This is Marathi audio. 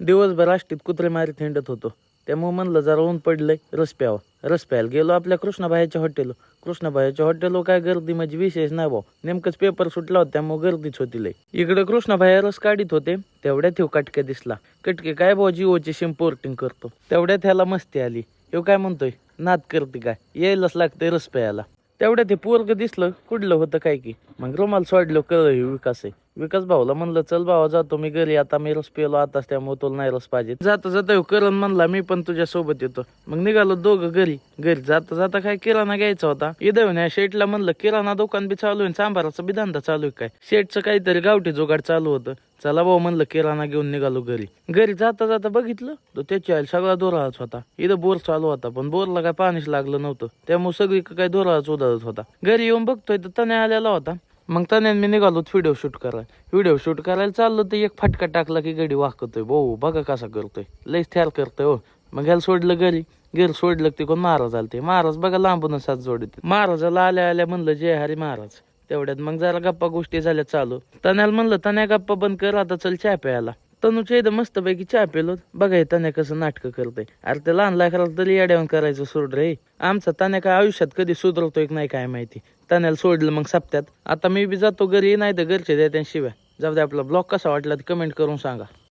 दिवसभर आष्टीत कुत्रे मारी हिंडत होतो. त्यामुळे म्हणलं जरा ऊन पडलंय, रस प्यावा. रस प्यायला गेलो आपल्या कृष्णाबाईच्या हॉटेल. कृष्णाबाईच्या हॉटेलवर काय गर्दी म्हणजे विशेष नाही भाऊ. नेमकंच पेपर सुटला होता त्यामुळे गर्दीच होती लय. इकडे कृष्णाबाई रस काढीत होते तेवढ्यात ह्यो कटके दिसला. कटके काय भाऊ जिओची सिम पोर्टिंग करतो. तेवढ्यात ह्याला मस्ती आली. ह्यो काय म्हणतोय, नाद करते काय, यायलाच लागतंय रस प्यायला. तेवढ्या ते पोरग दिसलं कुठलं होतं काय की. मग रुमाल सोडलं, कळलं विकास आहे. विकास भाऊला म्हणलं चल भावा जातो मी घरी, आता मी रस पेलो आताच त्यामुळे तुला नाही रस पाहिजे. जाता जाता करण म्हणला मी पण तुझ्या सोबत येतो. मग निघालो दोघं घरी. घरी जाता जाता काय किराणा घ्यायचा होता. इथं या शेटला म्हणलं किराणा दुकान बी चालू आहे, सांबाराचा बी धंदा चालू आहे काय. शेटचं काहीतरी गावठी जुगाड चालू होतं. चला भाऊ म्हणलं किराणा घेऊन निघालो घरी. घरी जाता जाता बघितलं तर त्याच्या आईला सगळा दोराच होता. इथं बोर चालू होता पण बोरला काय पाणीच लागलं नव्हतं, त्यामुळे सगळी काय दोराच उधळत होता. घरी येऊन बघतोय तर तण्या आलेला होता. मग तण्याने मी निघालो व्हिडिओ शूट करायला. व्हिडिओ शूट करायला चाललो तर एक फटका टाकला की गडी वाकतोय. भाऊ बघा कसा करतोय, लयच थ्याल करतोय हो. मग ह्याला सोडलं घरी. घरी सोडलं ते कोण महाराज आले. ते महाराज बघा लांबूनच हात जोडत. महाराजाला आल्या आल्या म्हणलं जय हरी महाराज. तेवढ्यात मग जरा गप्पा गोष्टी झाल्या चालू. तण्याला म्हणलं तण्या गप्पा बंद कर, आता चल चहा प्यायला. तनुच्या इथं मस्तपैकी चहा पेलो. बघा तण्या कसं नाटकं करतंय. अरे ते लहान लेकराला तरी येड्यावून करायचं सोड रे. आमचा तण्या काय आयुष्यात कधी सुधरतोय की नाही काय माहिती. तण्याला सोडलं मग सप्त्यात. आता मी बी जातो घरी, नाही तर घरचे द्या शिव्या. जाऊ दे. आपला ब्लॉग कसा वाटला ते कमेंट करून सांगा.